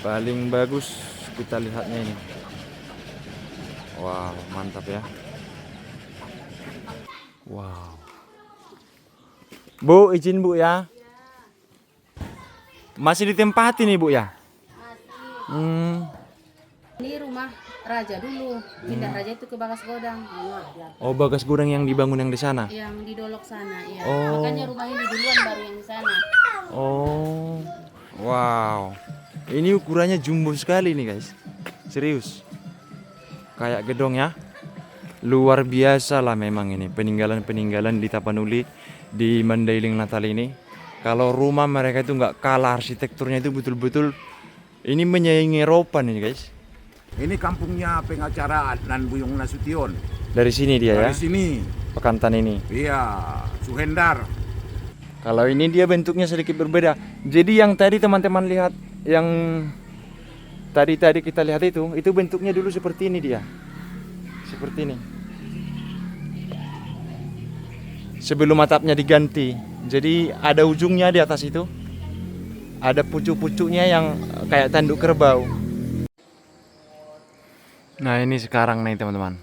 Paling bagus kita lihatnya ini. Wow, mantap ya. Wow. Bu, izin Bu ya. Masih ditempati nih Bu ya? Hmm. Ini rumah raja dulu, pindah raja itu ke Bagas Godang. Oh, Bagas Gudang yang dibangun yang di sana. Yang di Dolok sana, ya. Oh. Makanya rumah ini duluan baru yang di sana. Oh. Wow. Ini ukurannya jumbo sekali nih, guys. Serius. Kayak gedong ya. Luar biasa lah memang ini peninggalan-peninggalan di Tapanuli di Mandailing Natal ini. Kalau rumah mereka itu nggak kalah arsitekturnya, itu betul-betul ini menyaingi Eropa nih guys. Ini kampungnya pengacara Adnan Buyung Nasution. Dari sini dia ya. Dari sini. Pekantan ini. Iya, Suhendar. Kalau ini dia bentuknya sedikit berbeda. Jadi yang tadi teman-teman lihat, yang tadi kita lihat itu bentuknya dulu seperti ini dia. Seperti ini. Sebelum atapnya diganti. Jadi ada ujungnya di atas itu. Ada pucuk-pucuknya yang kayak tanduk kerbau. Nah, ini sekarang nih teman-teman.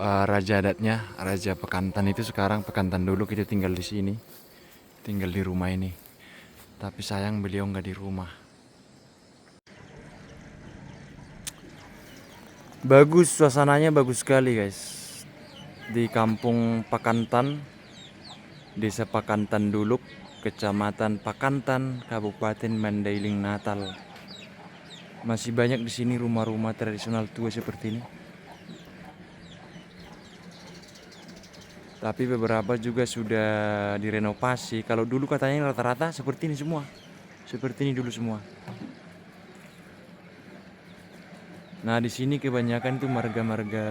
Raja adatnya, Raja Pekantan itu sekarang Pekantan dulu kita tinggal di sini. Tinggal di rumah ini. Tapi sayang beliau nggak di rumah. Bagus, suasananya bagus sekali guys. Di kampung Pakantan, Desa Pakantan Duluk, Kecamatan Pakantan, Kabupaten Mandailing Natal. Masih banyak di sini rumah-rumah tradisional tua seperti ini. Tapi beberapa juga sudah direnovasi. Kalau dulu katanya rata-rata seperti ini semua. Seperti ini dulu semua. Nah, di sini kebanyakan itu marga-marga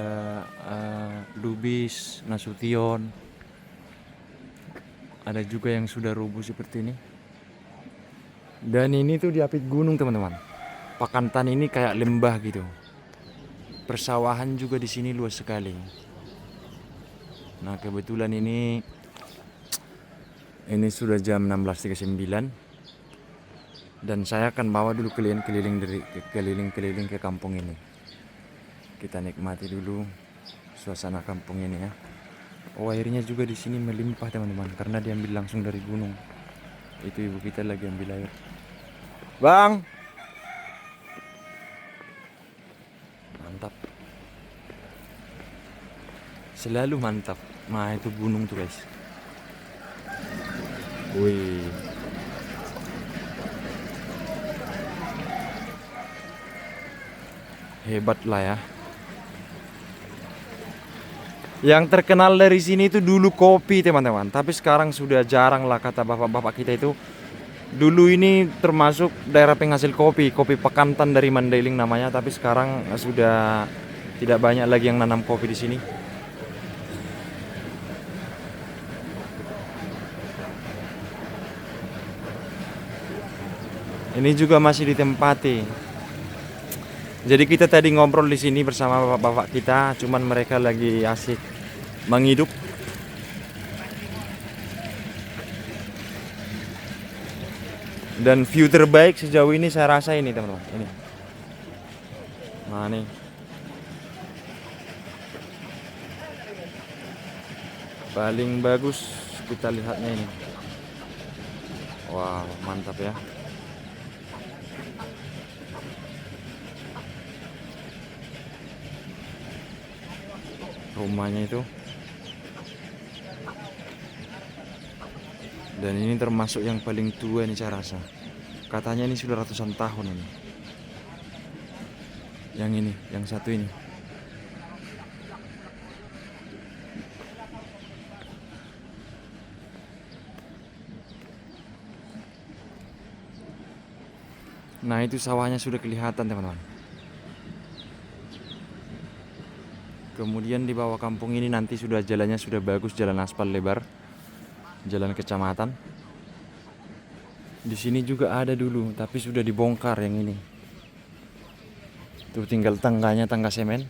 Lubis, Nasution. Ada juga yang sudah rubuh seperti ini. Dan ini tuh di apit gunung, teman-teman. Pakantan ini kayak lembah gitu. Persawahan juga di sini luas sekali. Nah, kebetulan ini sudah jam 16.39. Dan saya akan bawa dulu keliling-keliling ke kampung ini. Kita nikmati dulu suasana kampung ini ya. Oh, airnya juga di sini melimpah teman-teman, karena diambil langsung dari gunung. Itu ibu kita lagi ambil air. Bang, mantap. Selalu mantap. Nah, itu gunung tuh guys. Wih. Hebat lah ya. Yang terkenal dari sini itu dulu kopi teman-teman. Tapi sekarang sudah jarang lah, kata bapak-bapak kita itu. Dulu ini termasuk daerah penghasil kopi. Kopi Pakantan dari Mandailing namanya. Tapi sekarang sudah tidak banyak lagi yang nanam kopi di sini. Ini juga masih ditempati. Jadi kita tadi ngobrol di sini bersama bapak-bapak kita, cuman mereka lagi asik menghidup. Dan view terbaik sejauh ini saya rasa ini teman-teman. Ini. Nah nih. Paling bagus kita lihatnya ini. Wow, mantap ya. Rumahnya itu. Dan ini termasuk yang paling tua nih saya rasa. Katanya ini sudah ratusan tahun ini. Yang ini, yang satu ini. Nah, itu sawahnya sudah kelihatan teman-teman. Kemudian di bawah kampung ini nanti sudah jalannya sudah bagus, jalan aspal lebar, jalan kecamatan. Di sini juga ada dulu, tapi sudah dibongkar yang ini. Tuh tinggal tangganya, tangga semen.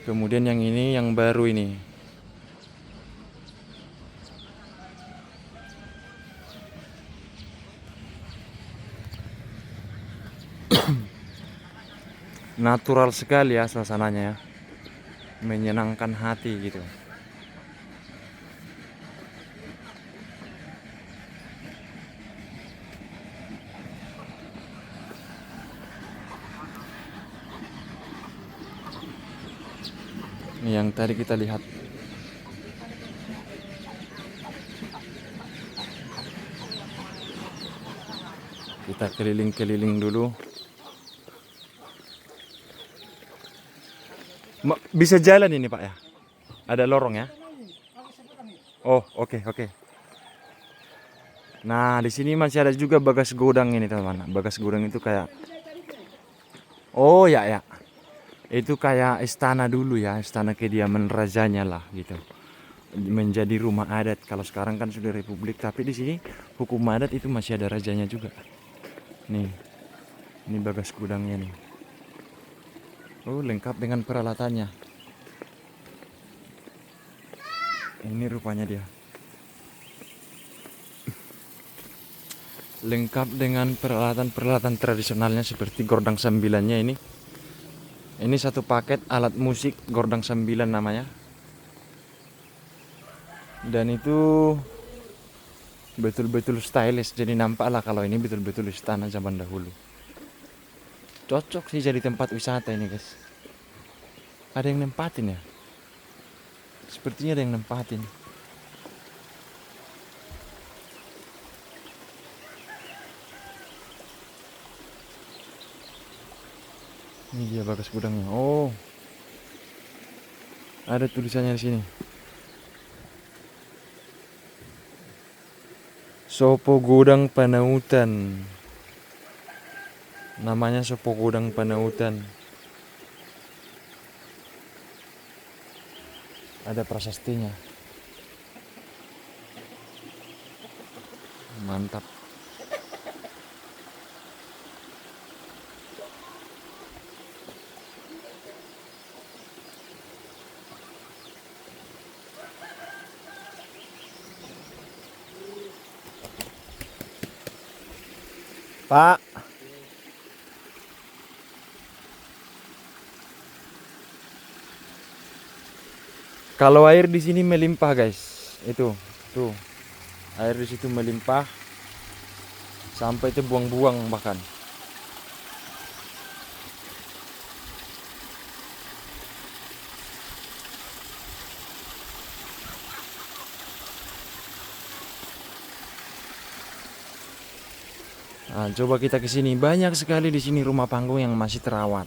Kemudian yang ini yang baru ini. Natural sekali ya suasananya ya. Menyenangkan hati gitu. Ini yang tadi kita lihat. Kita keliling-keliling dulu. Bisa jalan ini Pak ya? Ada lorong ya? Oh, oke, oke. Nah, di sini masih ada juga bagas gudang ini teman-teman. Bagas gudang itu kayak, oh ya ya, itu kayak istana dulu ya, istana kediaman rajanya lah gitu. Menjadi rumah adat. Kalau sekarang kan sudah republik, tapi di sini hukum adat itu masih ada rajanya juga. Nih, ini bagas gudangnya nih. Oh, lengkap dengan peralatannya. Ini rupanya dia. Lengkap dengan peralatan-peralatan tradisionalnya seperti gordang sambilannya ini. Ini satu paket alat musik gordang sambilan namanya. Dan itu betul-betul stylish. Jadi nampak lah kalau ini betul-betul istana zaman dahulu. Cocok sih jadi tempat wisata ini guys. Ada yang nempatin ya? Sepertinya ada yang nempatin. Ini dia bagas gudangnya. Oh, ada tulisannya di sini. Sopo Gudang Panautan. Namanya Sopo Gudang Panautan. Ada prasastinya. Mantap. Pak, kalau air di sini melimpah guys, itu, tuh, air di situ melimpah sampai itu buang-buang bahkan. Nah, coba kita ke sini, banyak sekali di sini rumah panggung yang masih terawat.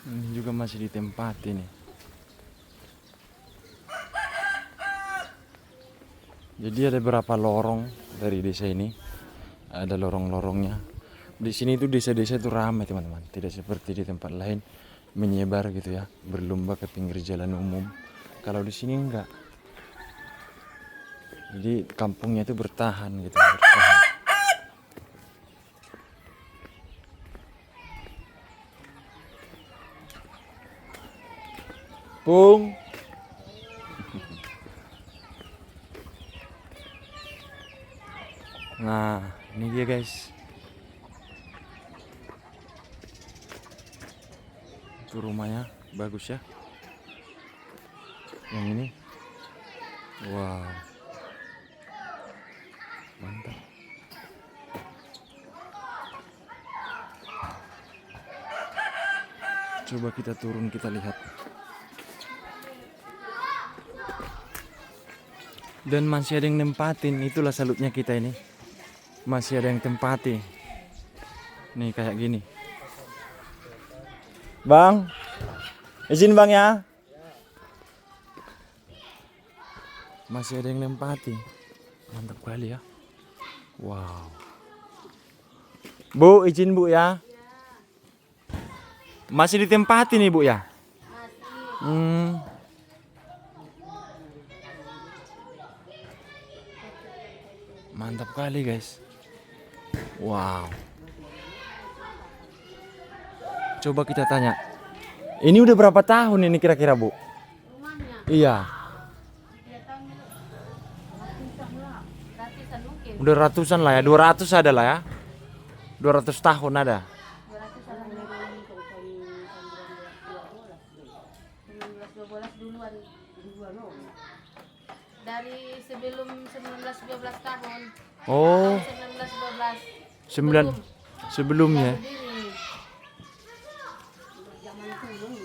Ini juga masih ditempati nih. Jadi ada beberapa lorong dari desa ini. Ada lorong-lorongnya. Di sini tuh desa-desa itu ramai teman-teman. Tidak seperti di tempat lain menyebar gitu ya, berlomba ke pinggir jalan umum. Kalau di sini enggak. Jadi kampungnya itu bertahan gitu, bertahan. Pung. Nah, ini dia guys. Itu rumahnya bagus ya. Yang ini. Wow. Mantap. Coba kita turun, kita lihat. Dan masih ada yang nempatin, itulah salutnya kita ini. Masih ada yang tempati. Nih kayak gini. Bang, izin bang ya. Masih ada yang nempati. Mantap kali ya. Wow. Bu, izin bu ya. Masih ditempati nih bu ya. Mantap kali guys. Wow. Coba kita tanya. Ini udah berapa tahun ini kira-kira, Bu? Rumahnya Iya, dia tahun ratusan mungkin. udah ratusan lah ya. 200 ada lah ya. 200 tahun ada. 200 an dari 1912 duluan. Dari sebelum 1912 tahun. Oh, 1912 sembilan sebelumnya. berdiri. Zaman dulu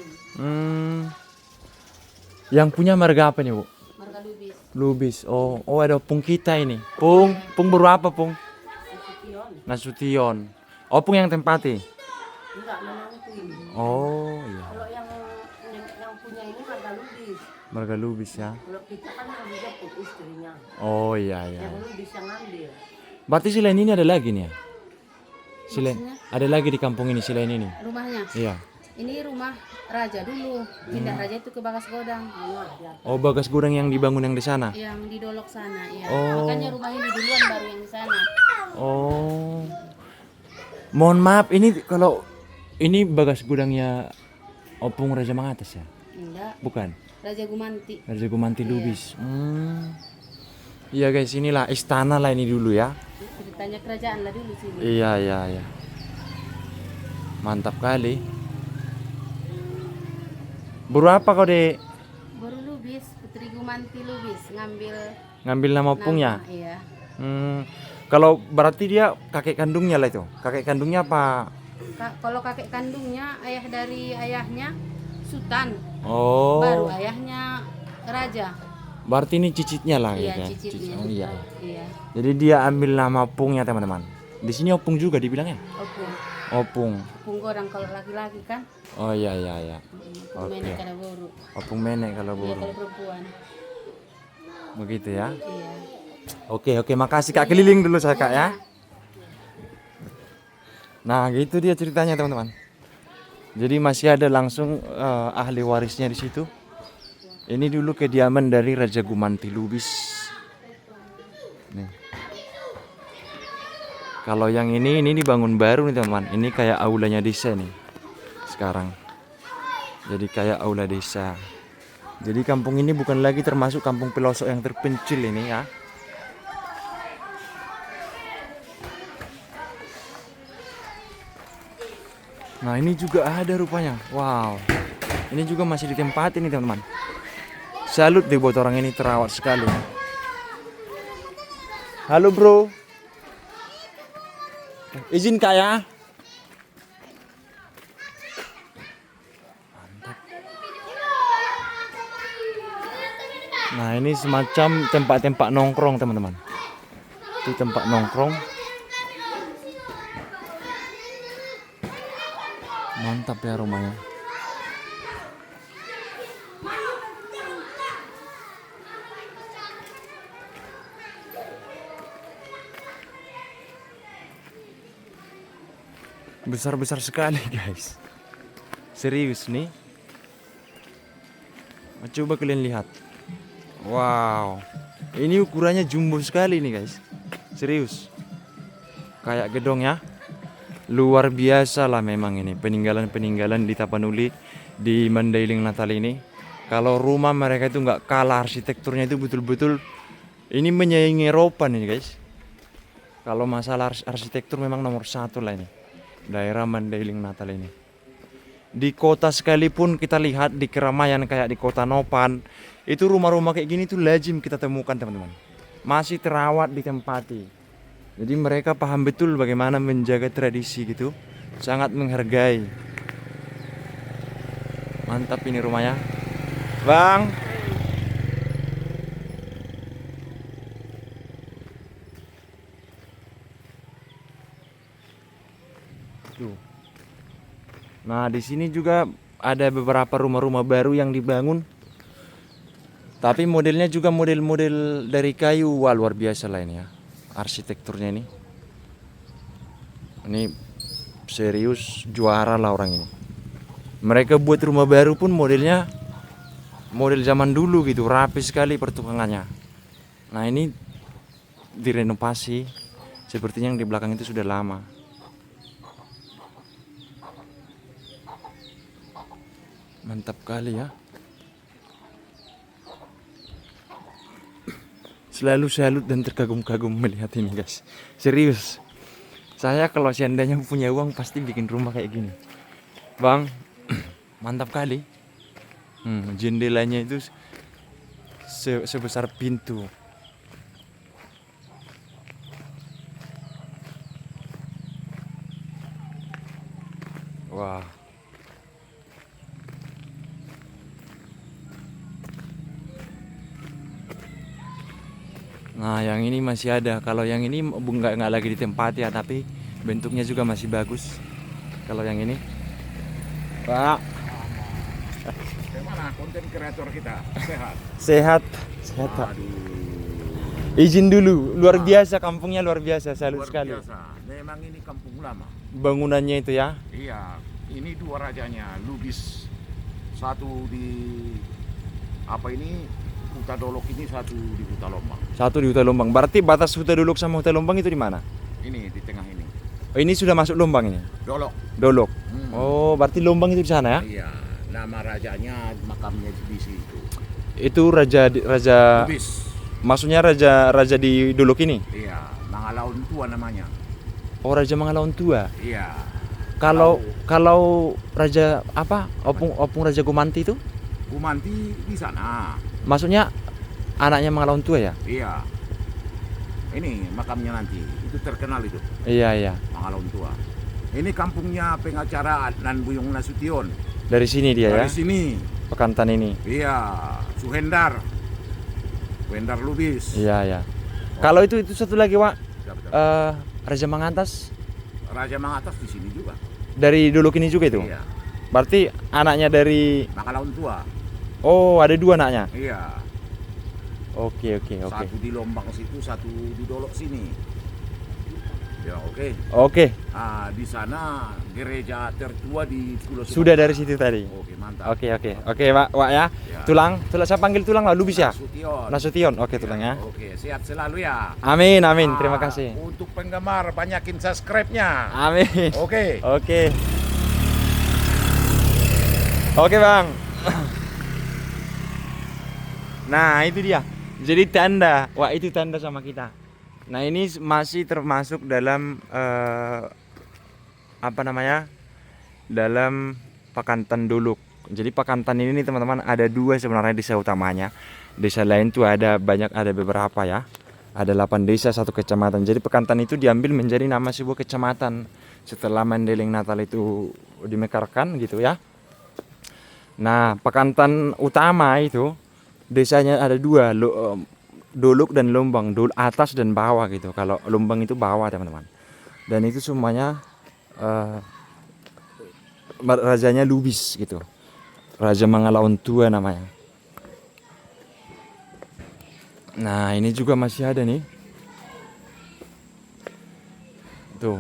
Yang punya marga apa nih, Bu? Marga Lubis. Lubis. Oh, oh ada Pung kita ini. Pung berapa, Pung? Nasution. Oh, Pung yang tempati. Enggak, memang itu ini. Oh, iya. Kalau yang punya ini Marga Lubis. Marga Lubis ya. Kalau kita kan yang dijemput istrinya. Oh, iya iya. Yang Lubis yang ngambil. Berarti selain ini ada lagi nih ya? Selain Maksudnya? ada lagi di kampung ini selain ini. Rumahnya. Iya. Ini rumah raja dulu. Pindah raja itu ke Bagas Godang. Oh, Bagas Gudang yang dibangun yang di sana. Yang di Dolok sana, iya. Oh. Makanya rumah ini duluan baru yang di sana. Oh. Mohon maaf, ini kalau ini Bagas Gudangnya Opung Raja Mangatas ya? Enggak, Bukan. Raja Gumanti. Raja Gumanti Lubis. Iya guys, inilah istana lah ini dulu ya. Ceritanya kerajaan lah dulu sini. Iya iya iya. Mantap kali. Berapa kau dek Baru Lubis, Putri Gumanti Lubis ngambil nama Opungnya? nama, iya. Kalau berarti dia kakek kandungnya lah itu. Kakek kandungnya apa? Kalau kakek kandungnya ayah dari ayahnya Sultan. Oh. Baru ayahnya raja. Berarti ini cicitnya lah Iya, ya. cicitnya. Oh, iya. Iya. Jadi dia ambil nama Opungnya teman-teman. Di sini Opung juga dibilangnya. Opung. Opung. Opung Godang kalau laki-laki kan. Oh iya iya iya. Opung Oke. Menek kada boru. Opung Menek kalau Iya, burung. kalau perempuan. Begitu ya. Iya. Oke oke, makasih Kak, keliling dulu saya Kak ya. Nah, gitu dia ceritanya teman-teman. Jadi masih ada langsung ahli warisnya di situ. Ini dulu kediaman dari Raja Gumanti Lubis. Nih. Kalau yang ini dibangun baru nih teman-teman. Ini kayak aulanya desa nih. Sekarang. Jadi kayak aula desa. Jadi kampung ini bukan lagi termasuk kampung pelosok yang terpencil ini ya. Nah ini juga ada rupanya. Wow. Ini juga masih ditempatin nih teman-teman. Salut deh buat orang ini, terawat sekali. Halo bro. Izin Kak ya. Mantap. Nah ini semacam tempat-tempat nongkrong teman-teman. Itu tempat nongkrong. Mantap ya rumahnya. Besar-besar sekali guys. Serius nih. Coba kalian lihat. Wow. Ini ukurannya jumbo sekali nih guys. Serius. Kayak gedong ya. Luar biasa lah memang ini peninggalan-peninggalan di Tapanuli, di Mandailing Natal ini. Kalau rumah mereka itu nggak kalah arsitekturnya, itu betul-betul ini menyaingi Eropa nih guys. Kalau masalah arsitektur memang nomor satu lah ini daerah Mandailing Natal ini. Di kota sekalipun kita lihat di keramaian kayak di kota Nopan, itu rumah-rumah kayak gini tuh lazim kita temukan teman-teman. Masih terawat ditempati. Jadi mereka paham betul bagaimana menjaga tradisi gitu. Sangat menghargai. Mantap ini rumahnya. Bang. Tuh. Nah, di sini juga ada beberapa rumah-rumah baru yang dibangun. Tapi modelnya juga model-model dari kayu. Wah, luar biasa lah ini ya. Arsitekturnya ini serius juara lah orang ini. Mereka buat rumah baru pun modelnya model zaman dulu gitu, rapi sekali pertukangannya. Nah ini direnovasi, sepertinya yang di belakang itu sudah lama. Mantap kali ya. Selalu salut dan terkagum-kagum melihat ini guys. Serius. Saya kalau seandainya punya uang pasti bikin rumah kayak gini. Bang, mantap kali. Jendelanya itu sebesar pintu. Wah. Nah, yang ini masih ada. Kalau yang ini nggak lagi ditempati ya, tapi bentuknya juga masih bagus. Kalau yang ini, Pak, Gimana konten kreator kita? Sehat? sehat, sehat Pak. Aduh, Izin dulu, luar biasa kampungnya luar biasa, salut luar sekali. biasa. Memang ini kampung lama. Bangunannya itu ya. Iya, ini dua rajanya. Lubis satu di apa ini? Huta Dolok ini, satu di Huta Lombang. Satu di Huta Lombang. Berarti batas Huta Dolok sama Huta Lombang itu di mana? Ini di tengah ini. Oh, ini sudah masuk Lombang ini. Dolok. Dolok. Hmm. Oh, berarti Lombang itu di sana ya? Iya, nama rajanya makamnya di situ. Itu raja Lubis. maksudnya raja di Dolok ini. Iya, Mangalaun Tua namanya. Oh, Raja Mangalaun Tua. Iya. Kalau raja apa? Opung Raja Gumanti itu? Gumanti di sana. Maksudnya anaknya Mangalaun Tua ya? Iya. Ini makamnya nanti. Itu terkenal itu, Iya, iya. Mangalaun Tua. Ini kampungnya pengacara Adnan Buyung Nasution. Dari sini dia ya. Dari sini. Pekantan ini. Iya, Suhendar. Suhendar Lubis. Iya, iya. Kalau itu satu lagi, Wak. Betul. Raja Mangantas Raja Mangatas di sini juga. dari Dolok ini juga itu. Iya. Berarti anaknya dari Mangalaun Tua. Oh, ada dua anaknya. Iya. Oke. Satu di Lombang situ, satu di Dolok sini. Ya, oke. Oke, Ah, di sana gereja tertua di Pulau sudah Sumatera. dari situ tadi. Oke, mantap. Oke, Wak ya. Ya. Tulang, saya panggil tulang lah, Lubis ya. Nasution. Nasution. Oke, tulang ya. Oke, sehat selalu ya. Amin, terima Ah, kasih. Untuk penggemar banyakin subscribe-nya. Amin. Oke. Oke. Oke, Bang. Nah, itu dia. Jadi tanda. Wah, itu tanda sama kita. Nah, ini masih termasuk dalam apa namanya? Dalam Pakantan Dolok. Jadi Pakantan ini teman-teman ada dua sebenarnya desa utamanya. Desa lain tuh ada beberapa ya. Ada 8 desa, 1 kecamatan. Jadi Pakantan itu diambil menjadi nama sebuah kecamatan setelah Mendeleng Natal itu dimekarkan gitu ya. Nah, Pakantan utama itu desanya ada dua, Dolok dan Lombang, atas dan bawah gitu. Kalau Lombang itu bawah teman-teman. Dan itu semuanya rajanya Lubis gitu. Raja Mangalaun Tua namanya. Nah, ini juga masih ada nih. Tuh.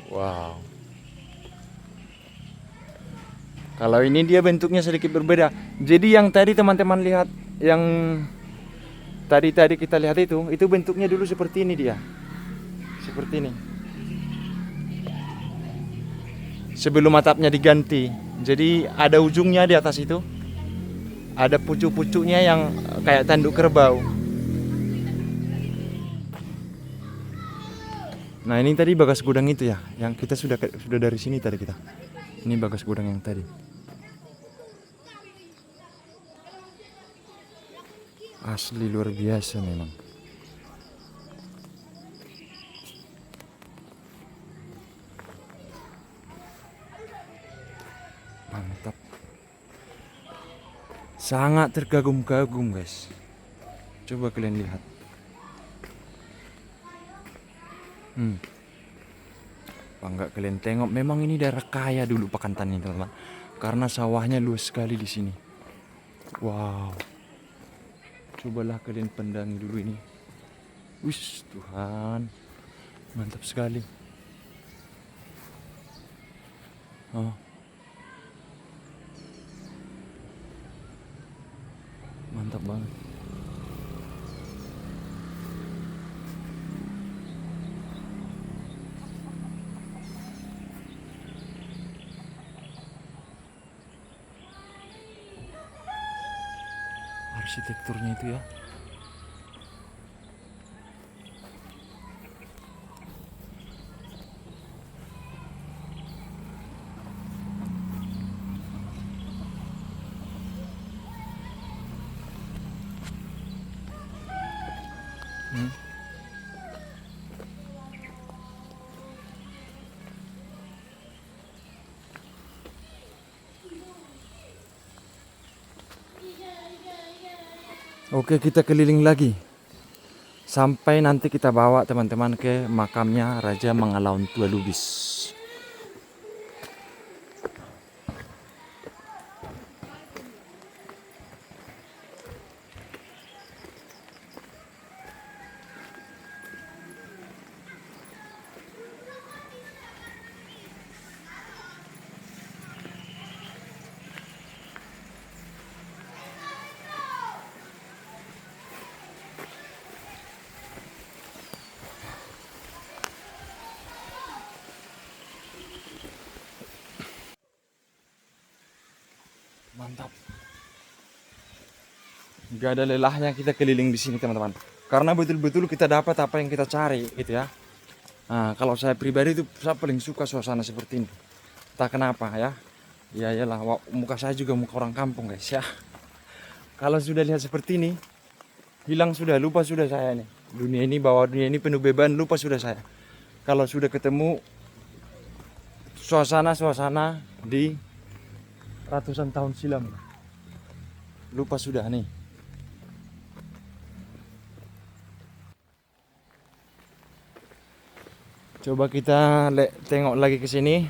Wow. Kalau ini dia bentuknya sedikit berbeda. Jadi yang tadi teman-teman lihat, yang tadi kita lihat itu bentuknya dulu seperti ini dia. Seperti ini. Sebelum atapnya diganti. Jadi ada ujungnya di atas itu. Ada pucuk-pucuknya yang kayak tanduk kerbau. Nah, ini tadi bagas gudang itu ya, yang kita sudah dari sini tadi kita. Ini bagas gudang yang tadi. Asli luar biasa memang. Mantap. Sangat terkagum-kagum guys. Coba kalian lihat. Bangga kalian tengok, memang ini daerah kaya dulu Pakantan ini teman-teman. Karena sawahnya luas sekali di sini. Wow. Cobalah kalian pandangi dulu ini. Wis, Tuhan. Mantap sekali. Oh. Mantap banget. arsitekturnya itu ya. Oke, kita keliling lagi sampai nanti kita bawa teman-teman ke makamnya Raja Mangalaun Tua Lubis. Mantap. Gak ada lelahnya kita keliling di sini teman-teman. Karena betul-betul kita dapat apa yang kita cari gitu ya. Nah, kalau saya pribadi itu saya paling suka suasana seperti ini. Tak kenapa ya. Ya iyalah, muka saya juga muka orang kampung guys ya. Kalau sudah lihat seperti ini, hilang sudah, lupa sudah saya nih. Dunia ini, bahwa dunia ini penuh beban, lupa sudah saya. Kalau sudah ketemu suasana-suasana di ratusan tahun silam, lupa sudah nih. Coba kita tengok lagi ke sini.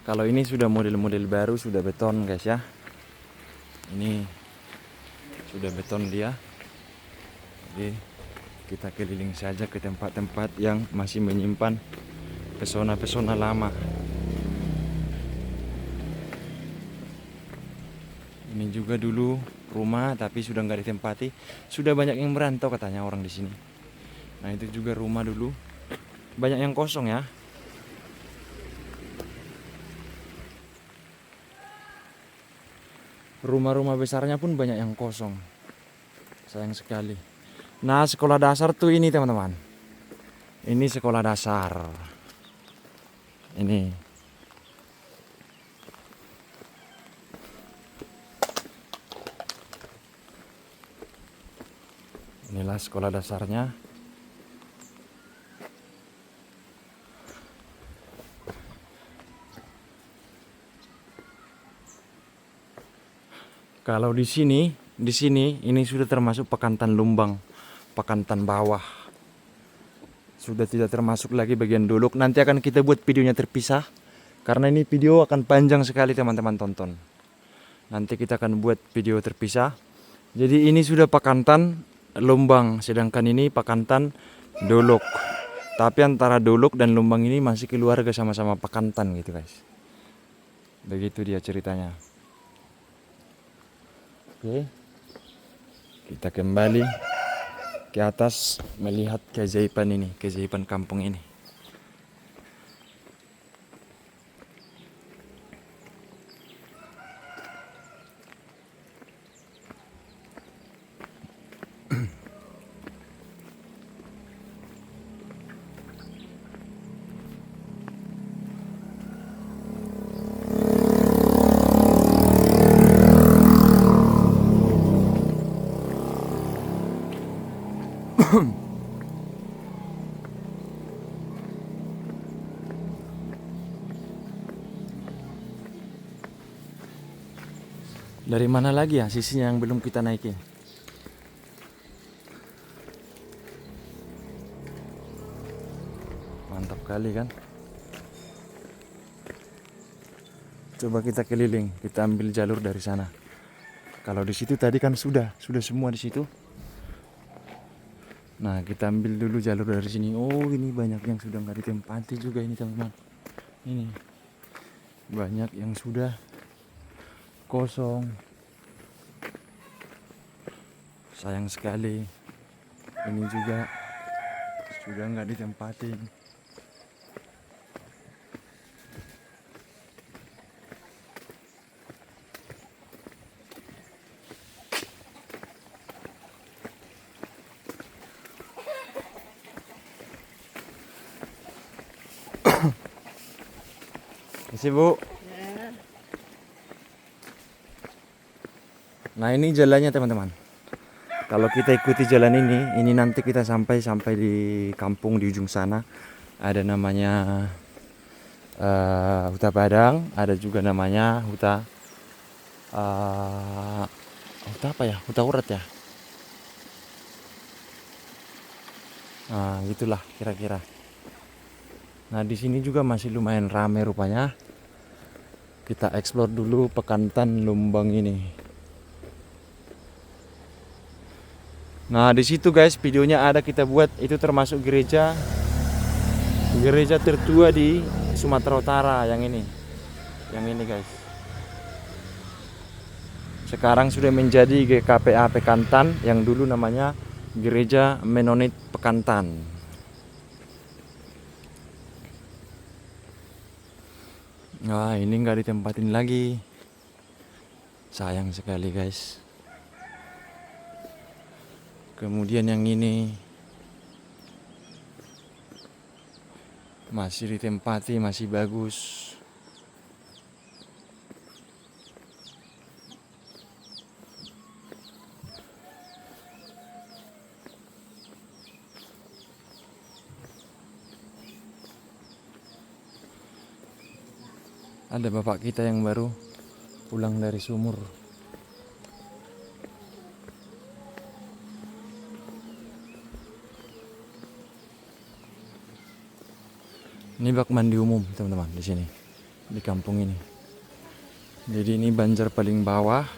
Kalau ini sudah model-model baru, sudah beton guys ya. Ini sudah beton dia. Jadi kita keliling saja ke tempat-tempat yang masih menyimpan pesona-pesona lama. Ini juga dulu rumah tapi sudah nggak ditempati. Sudah banyak yang merantau katanya orang di sini. Nah itu juga rumah dulu. Banyak yang kosong ya. Rumah-rumah besarnya pun banyak yang kosong. Sayang sekali. Nah sekolah dasar tuh ini teman-teman. Ini sekolah dasar. Ini. Inilah sekolah dasarnya. Kalau di sini ini sudah termasuk Pakantan Lumbang, Pakantan bawah. Sudah tidak termasuk lagi bagian Dolok. Nanti akan kita buat videonya terpisah karena ini video akan panjang sekali teman-teman tonton. Nanti kita akan buat video terpisah. Jadi ini sudah Pakantan Lumbang, sedangkan ini Pakantan Dolok. Tapi antara Dolok dan Lumbang ini masih keluarga, sama-sama Pakantan gitu guys. Begitu dia ceritanya. Oke. Kita kembali ke atas melihat keajaiban ini, keajaiban kampung ini. Dari mana lagi ya sisinya yang belum kita naiki? Mantap kali kan? Coba kita keliling, kita ambil jalur dari sana. Kalau di situ tadi kan sudah semua di situ. Nah, kita ambil dulu jalur dari sini. Oh, ini banyak yang sudah nggak ditempati juga ini teman-teman. Ini banyak yang sudah kosong. Sayang sekali. Ini juga sudah nggak ditempatin. Makasih Bu. Ya. Nah ini jalannya teman-teman. Kalau kita ikuti jalan ini nanti kita sampai di kampung di ujung sana. Ada namanya Huta Badang, ada juga namanya Huta Huta apa ya? Huta Urat ya. Nah, gitulah kira-kira. Nah, di sini juga masih lumayan ramai rupanya. Kita explore dulu Pekantan Lumbang ini. Nah, di situ guys, videonya ada kita buat, itu termasuk gereja tertua di Sumatera Utara yang ini. Yang ini guys. Sekarang sudah menjadi GKPA Pekantan yang dulu namanya Gereja Menonit Pekantan. Wah, ini nggak ditempatin lagi. Sayang sekali guys. Kemudian yang ini masih ditempati, masih bagus. Ada bapak kita yang baru pulang dari sumur. Ini bak mandi umum teman-teman di sini, di kampung ini. Jadi ini Banjar paling bawah.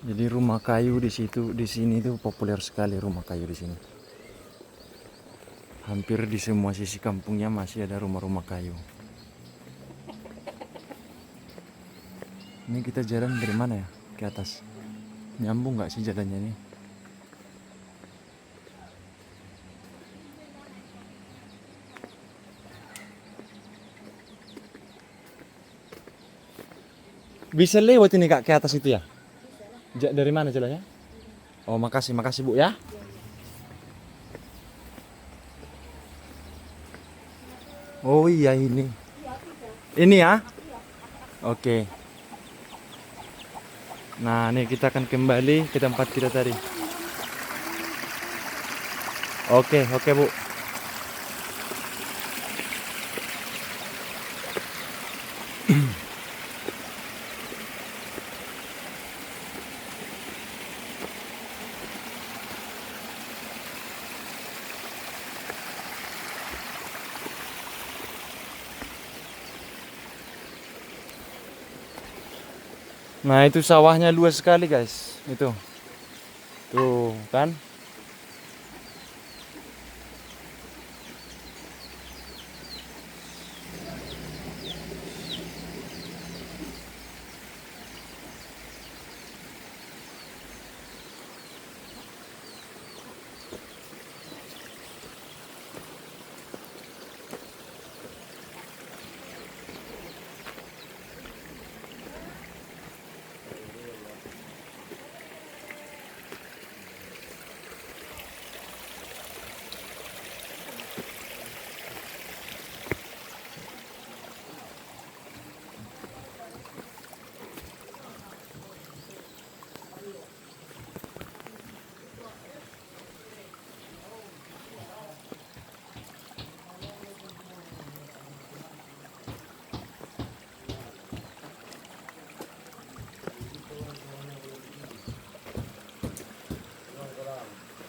Jadi rumah kayu di situ, di sini tuh populer sekali rumah kayu di sini. Hampir di semua sisi kampungnya masih ada rumah-rumah kayu. Ini kita jalan dari mana ya? Ke atas. Nyambung nggak sih jalannya ini? Bisa lewat ini Kak ke atas itu ya? Dari mana jalannya? Oh, makasih Bu ya. Oh iya ini. Ini ya? Oke. Nah, ini kita akan kembali ke tempat kita tadi. Oke, Bu. Nah, itu sawahnya luas sekali, guys. Itu. Tuh, kan?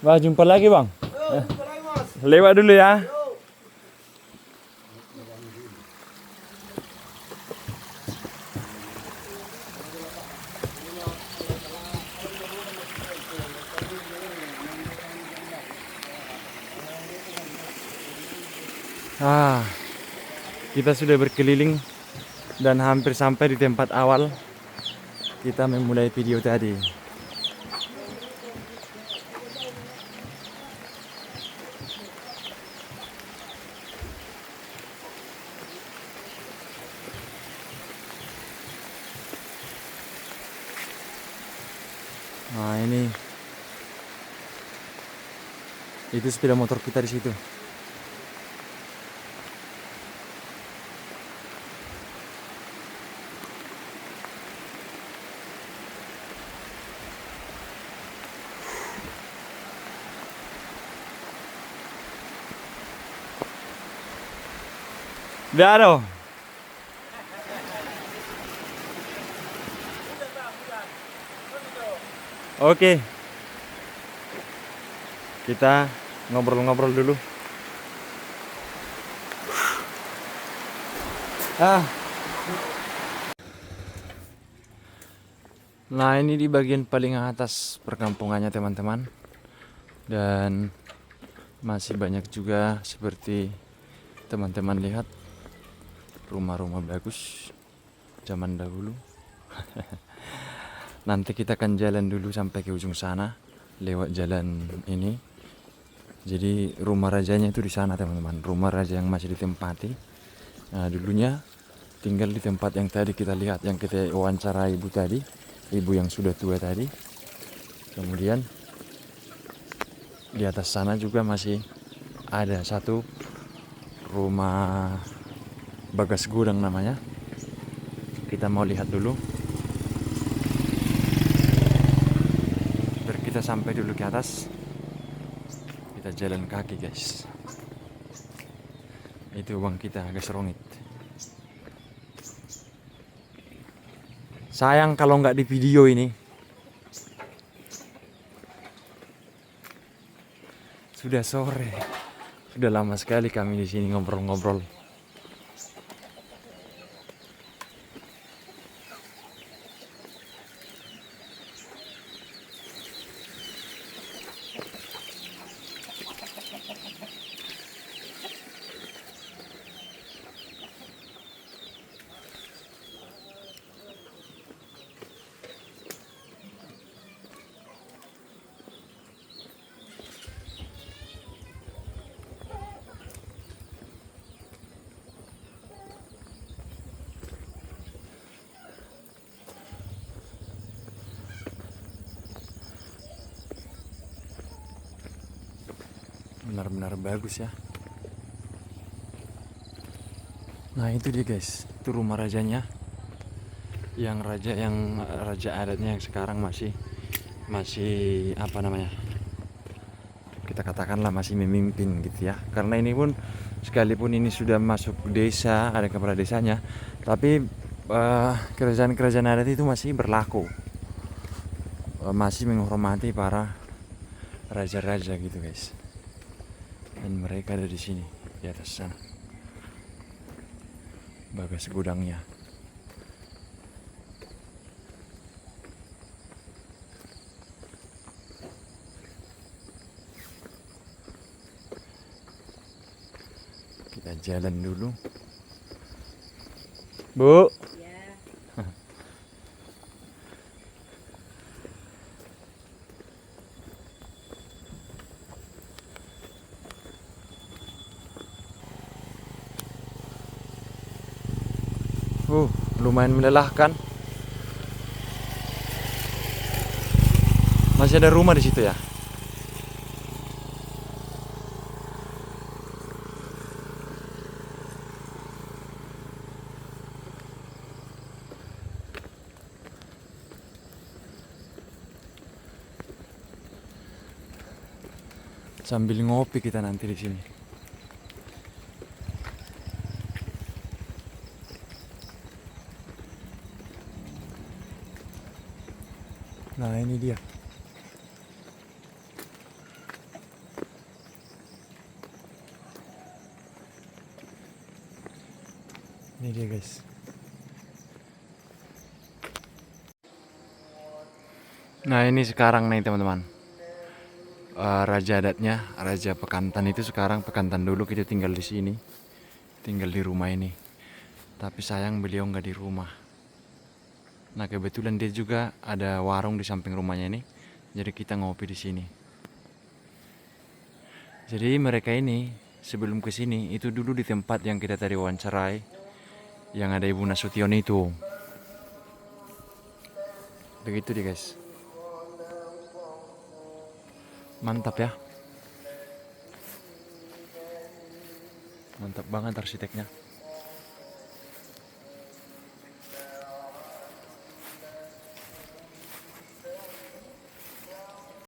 Wah, jumpa lagi, Bang. Lewat dulu ya. Kita sudah berkeliling dan hampir sampai di tempat awal kita memulai video tadi. Nah, ini Itu sepeda motor kita di situ. Dado. Oke. Kita ngobrol-ngobrol dulu. Nah, ini di bagian paling atas perkampungannya teman-teman. Dan masih banyak juga seperti teman-teman lihat rumah-rumah bagus zaman dahulu. Nanti kita akan jalan dulu sampai ke ujung sana lewat jalan ini. Jadi rumah rajanya itu di sana teman-teman, rumah raja yang masih ditempati. Nah, dulunya tinggal di tempat yang tadi kita lihat, yang kita wawancara ibu tadi, ibu yang sudah tua tadi. Kemudian di atas sana juga masih ada satu rumah Bagas Gudang namanya. Kita mau lihat dulu. Biar kita sampai dulu ke atas. Kita jalan kaki guys. Itu uang kita agak serongit. Sayang kalau nggak di video ini. Sudah sore. Sudah lama sekali kami di sini ngobrol-ngobrol. Benar-benar bagus ya. Nah itu dia guys, itu rumah rajanya. Yang raja adatnya yang sekarang masih apa namanya, kita katakanlah masih memimpin gitu ya. Karena ini pun sekalipun ini sudah masuk desa, ada kepala desanya, tapi kerajaan-kerajaan adat itu masih berlaku, masih menghormati para raja-raja gitu guys. Dan mereka ada di sini, di atas sana. Bagas Gudangnya. Kita jalan dulu. Bu. Ya. Lumayan melelahkan. Masih ada rumah di situ ya. Sambil ngopi kita nanti di sini. Nah ini dia. Ini dia guys. Nah ini sekarang nih teman-teman, raja adatnya, Raja Pekantan itu sekarang Pekantan dulu kita tinggal di sini, tinggal di rumah ini. Tapi sayang beliau nggak di rumah. Nah kebetulan dia juga ada warung di samping rumahnya ini, jadi kita ngopi di sini. Jadi mereka ini sebelum ke sini itu dulu di tempat yang kita tadi wawancarai, yang ada Ibu Nasution itu. Begitu dia guys. Mantap ya. Mantap banget arsiteknya.